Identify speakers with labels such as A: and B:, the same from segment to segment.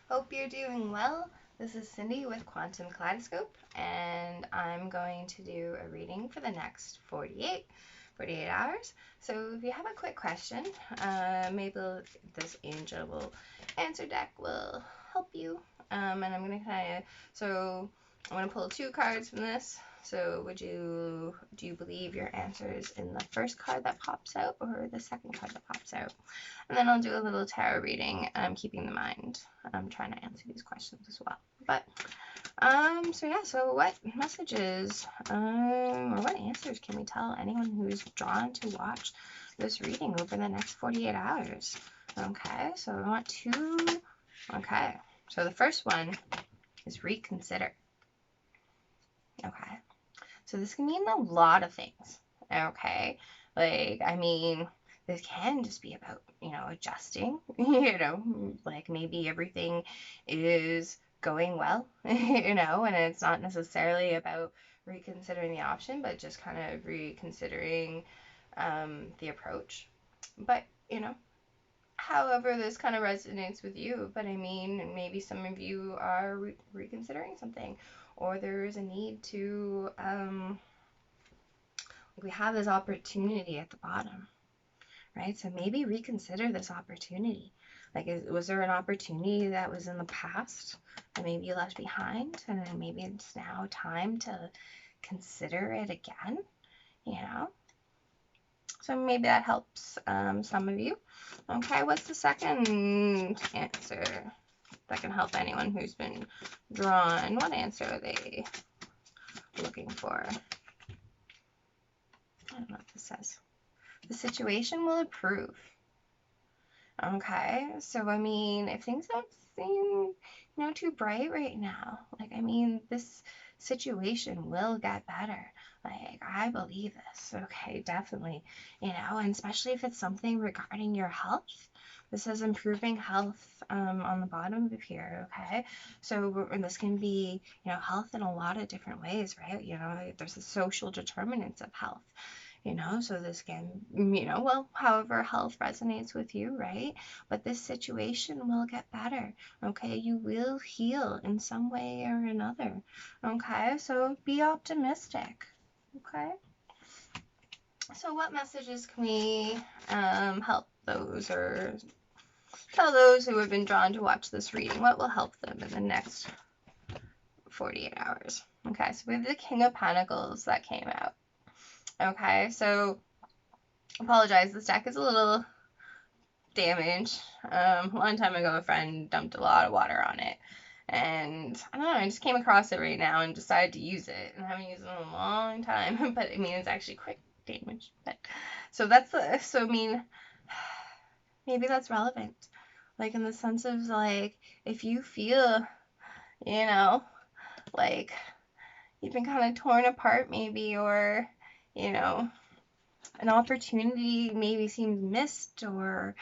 A: Hope you're doing well. This is Cindy with Quantum Kaleidoscope, and I'm going to do a reading for the next 48 hours. So if you have a quick question, maybe this angel answer deck will help you. And I'm going to I'm going to pull 2 cards from this. So do you believe your answer is in the first card that pops out or the second card that pops out? And then I'll do a little tarot reading, keeping in mind I'm trying to answer these questions as well. But so what messages or what answers can we tell anyone who's drawn to watch this reading over the next 48 hours? Okay, so I want 2. Okay, so the first one is reconsider. Okay, so this can mean a lot of things. Okay, this can just be about, adjusting, like maybe everything is going well, and it's not necessarily about reconsidering the option, but just kind of reconsidering the approach. But, however this kind of resonates with you, but maybe some of you are reconsidering something, or there is a need to, we have this opportunity at the bottom, right? So maybe reconsider this opportunity. Was there an opportunity that was in the past that maybe you left behind, and then maybe it's now time to consider it again, So maybe that helps some of you. Okay, what's the second answer that can help anyone who's been drawn? What answer are they looking for? I don't know what this says. The situation will improve. Okay, so if things don't seem, too bright right now, this situation will get better. I believe this. Okay, definitely, and especially if it's something regarding your health. This is improving health on the bottom of here, okay? So this can be, health in a lot of different ways, right? There's the social determinants of health. So this can, however health resonates with you, right? But this situation will get better, okay? You will heal in some way or another, okay? So be optimistic, okay? So what messages can we help those or tell those who have been drawn to watch this reading? What will help them in the next 48 hours? Okay, so we have the King of Pentacles that came out. Okay, so apologize, this deck is a little damaged. A long time ago, a friend dumped a lot of water on it, and I don't know, I just came across it right now and decided to use it, and I haven't used it in a long time, but it's actually quite damaged. But so maybe that's relevant, like in the sense of if you feel, like you've been kind of torn apart maybe, or an opportunity maybe seems missed, or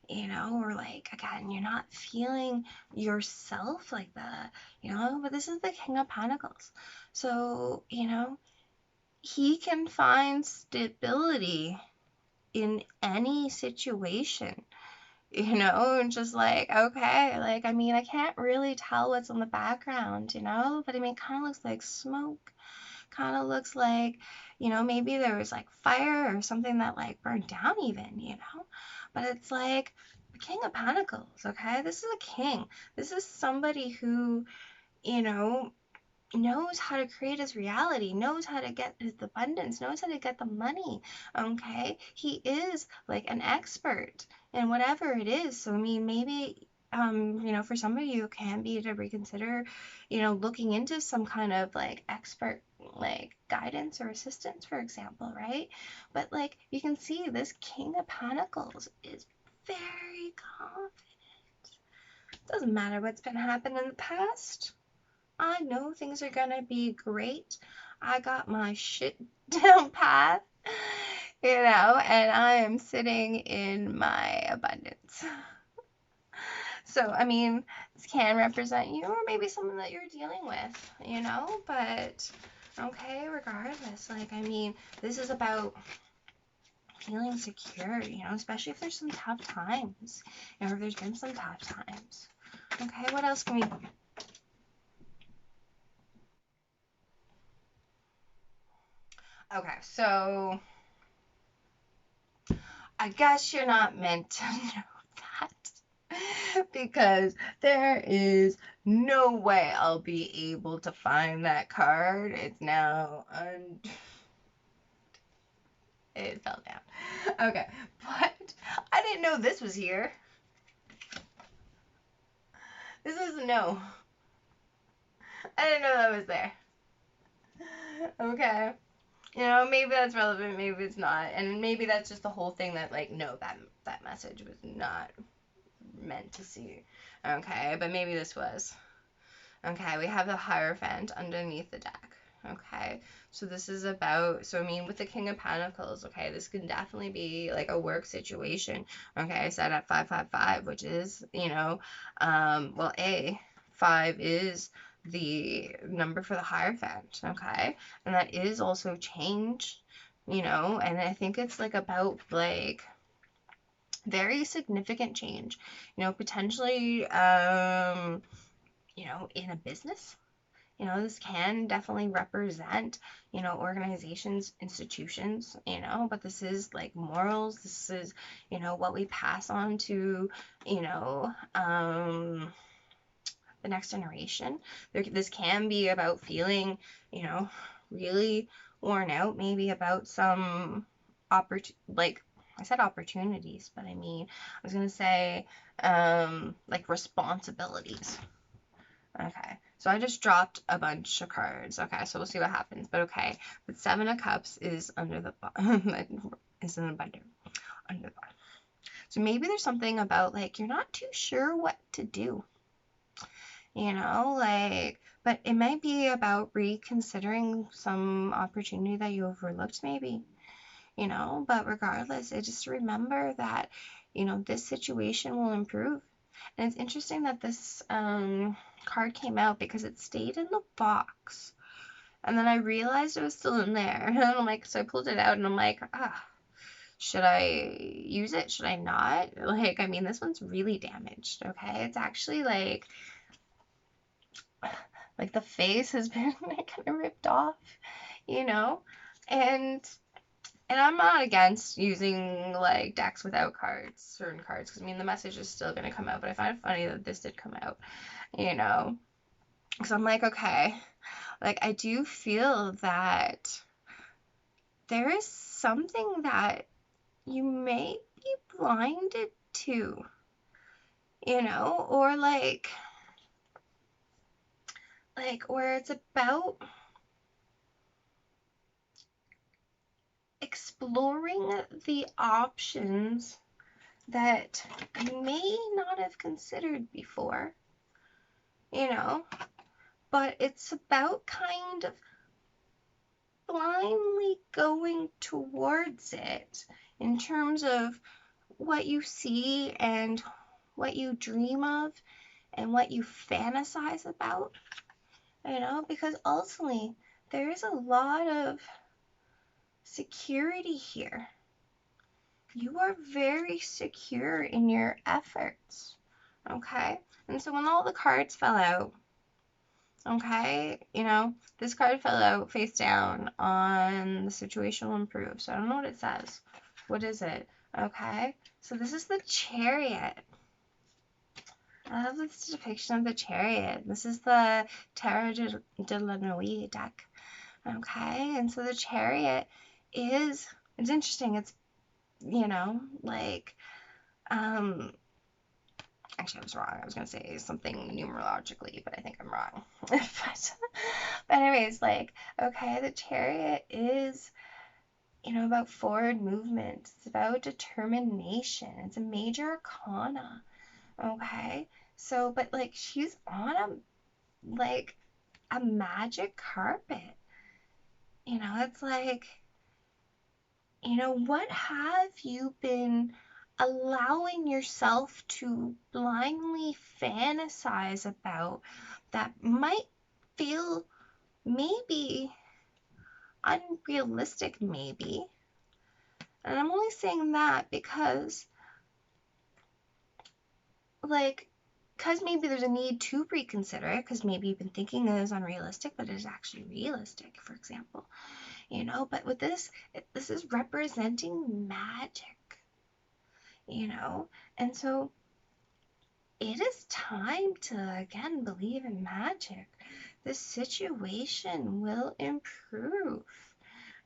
A: or again, you're not feeling yourself like that, but this is the King of Pentacles. So, he can find stability in any situation, just okay, I can't really tell what's in the background, but it kind of looks like smoke, kind of looks like, maybe there was fire or something that burned down even, but it's the King of Pentacles, okay? This is a king. This is somebody who, knows how to create his reality, knows how to get his abundance, knows how to get the money, okay? He is an expert in whatever it is. So, maybe, for some of you, it can be to reconsider, looking into some kind of expert, guidance or assistance, for example, right? But you can see this King of Pentacles is very confident. Doesn't matter what's been happening in the past. I know things are gonna be great. I got my shit down pat, and I am sitting in my abundance. So, this can represent you, or maybe someone that you're dealing with, but okay, regardless, this is about feeling secure, especially if there's some tough times, if there's been some tough times. Okay, what else can we... Okay, so I guess you're not meant to know that because there is no way I'll be able to find that card. It's now it fell down. Okay, but I didn't know this was here. This is no. I didn't know that was there. Okay. You know, maybe that's relevant, maybe it's not. And maybe that's just the whole thing that, like, no, that message was not meant to see. Okay, but maybe this was. Okay, we have the Hierophant underneath the deck. Okay, so this is about, so I mean, with the King of Pentacles, okay, this can definitely be like a work situation. Okay, I said at 555, which is, you know, well, 5 is the number for the Hierophant, okay, and that is also change, you know, and I think it's like about like very significant change, you know, potentially, you know, in a business. You know, this can definitely represent, you know, organizations, institutions, you know, but this is like morals. This is, you know, what we pass on to, you know, the next generation. This can be about feeling, you know, really worn out, maybe about some like I said opportunities, but I mean, I was gonna say, like responsibilities. Okay, so I just dropped a bunch of cards. Okay, so we'll see what happens. But okay, but 7 of Cups is under the is in the binder under the bottom. So maybe there's something about like you're not too sure what to do. You know, like, but it might be about reconsidering some opportunity that you overlooked, maybe. You know, but regardless, I just remember that, you know, this situation will improve. And it's interesting that this card came out because it stayed in the box. And then I realized it was still in there. And I'm like, so I pulled it out and I'm like, should I use it? Should I not? Like, I mean, this one's really damaged, okay? It's actually like the face has been kind of ripped off, you know? And I'm not against using like decks without cards, certain cards, because I mean the message is still gonna come out. But I find it funny that this did come out, you know. So I'm like, okay, like I do feel that there is something that you may be blinded to, you know, or like where it's about exploring the options that you may not have considered before, you know, but it's about kind of blindly going towards it in terms of what you see and what you dream of and what you fantasize about, you know, because ultimately there is a lot of security here. You are very secure in your efforts, okay? And so when all the cards fell out, okay, you know, this card fell out face down on the situation will improve. So I don't know what it says. What is it? Okay, so this is the Chariot. I love this depiction of the Chariot. This is the Tarot de la Nuit deck. Okay, and so the Chariot is, it's interesting. It's, you know, like, actually I was wrong. I was going to say something numerologically, but I think I'm wrong. But anyways, like, okay, the Chariot is, you know, about forward movement. It's about determination. It's a major arcana. Okay, so, but like, she's on like a magic carpet. You know, it's like, you know, what have you been allowing yourself to blindly fantasize about that might feel maybe unrealistic, maybe? And I'm only saying that because, like, because maybe there's a need to reconsider it, because maybe you've been thinking it is unrealistic, but it is actually realistic, for example, but with this, this is representing magic, and so it is time to again believe in magic. The situation will improve.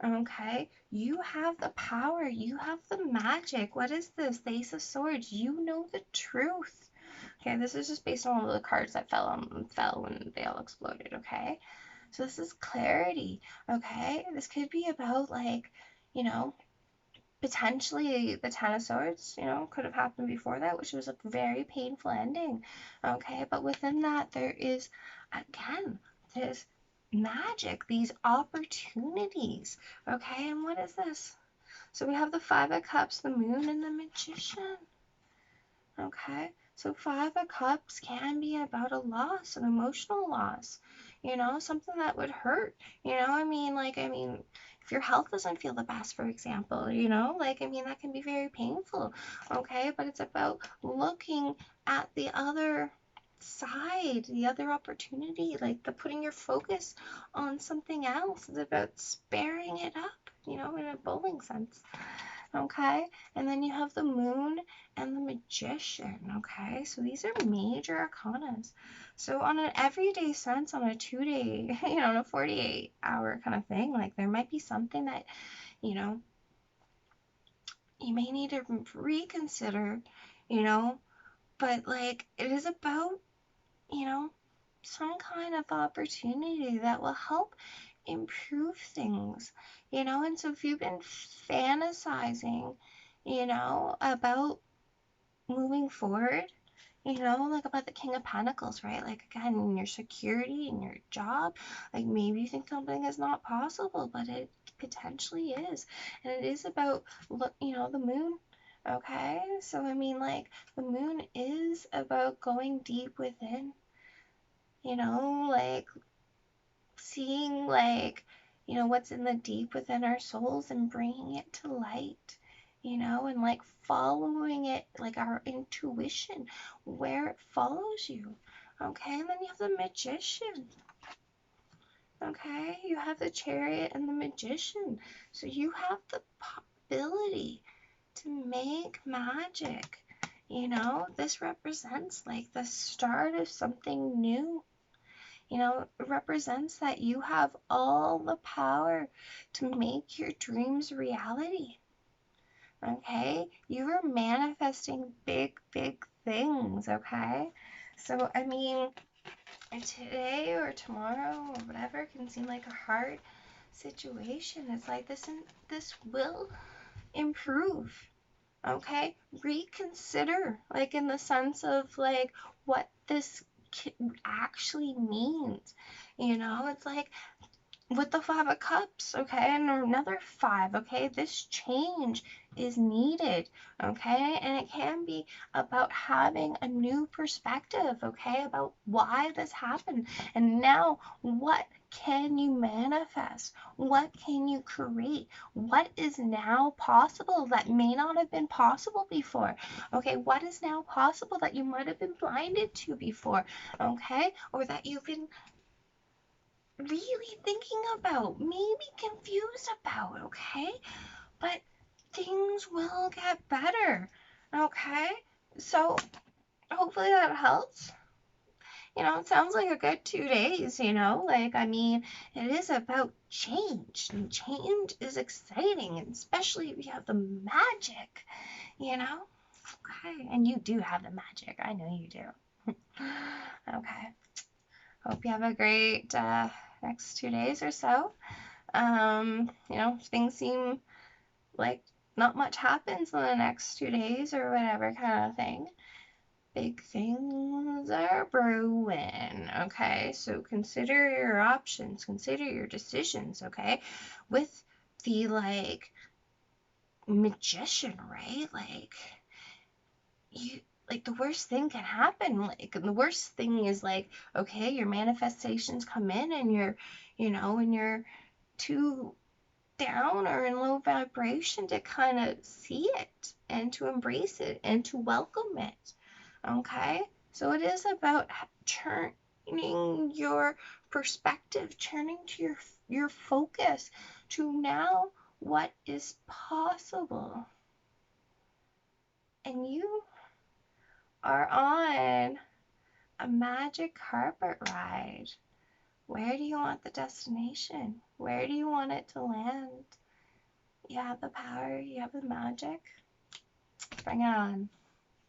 A: Okay, you have the power, you have the magic. What is this? The Ace of Swords. You know the truth. Okay, this is just based on all the cards that fell when they all exploded. Okay, so this is clarity. Okay, this could be about you know, potentially the Ten of Swords. Could have happened before that, which was a very painful ending. Okay, but within that there is again this magic, these opportunities. Okay, and what is this? So we have the Five of Cups, the Moon, and the Magician. Okay, so Five of Cups can be about a loss, an emotional loss, something that would hurt. If your health doesn't feel the best, for example, that can be very painful. Okay, but it's about looking at the other side, the other opportunity, like the putting your focus on something else. It's about sparing it up, in a bowling sense. Okay, and then you have the Moon and the Magician. Okay, so these are major arcanas. So on an everyday sense, on a 2-day, on a 48-hour kind of thing, there might be something that you may need to reconsider, but it is about some kind of opportunity that will help improve things, and so if you've been fantasizing, about moving forward, about the King of Pentacles, right? Again, in your security, in your job, maybe you think something is not possible, but it potentially is. And it is about, the Moon. Okay, so the Moon is about going deep within, seeing what's in the deep within our souls and bringing it to light, and following it, our intuition, where it follows you. Okay, and then you have the Magician. Okay, you have the Chariot and the Magician, so you have the ability to make magic. This represents the start of something new. It represents that you have all the power to make your dreams reality. Okay? You are manifesting big, big things. Okay? So, today or tomorrow or whatever can seem like a hard situation. It's this, and this will improve. Okay? Reconsider, in the sense of what this actually means. It's with the Five of Cups, okay, and another five, okay, this change is needed, okay, and it can be about having a new perspective, okay, about why this happened, and now what can you manifest? What can you create? What is now possible that may not have been possible before? Okay, what is now possible that you might have been blinded to before? Okay, or that you've been really thinking about, maybe confused about, okay? But things will get better, okay? So hopefully that helps. It sounds like a good 2 days, it is about change, and change is exciting, and especially if you have the magic, Okay, and you do have the magic. I know you do. Okay. Hope you have a great next 2 days or so. Things seem like not much happens in the next 2 days or whatever kind of thing. Big things are brewing, okay? So consider your options, consider your decisions, okay? With the, Magician, right? The worst thing can happen. The worst thing is okay, your manifestations come in and you're too down or in low vibration to kind of see it and to embrace it and to welcome it. Okay? So it is about turning your perspective, turning to your focus to now what is possible. And you are on a magic carpet ride. Where do you want the destination? Where do you want it to land? You have the power, you have the magic. Bring it on.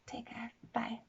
A: Take care. Bye.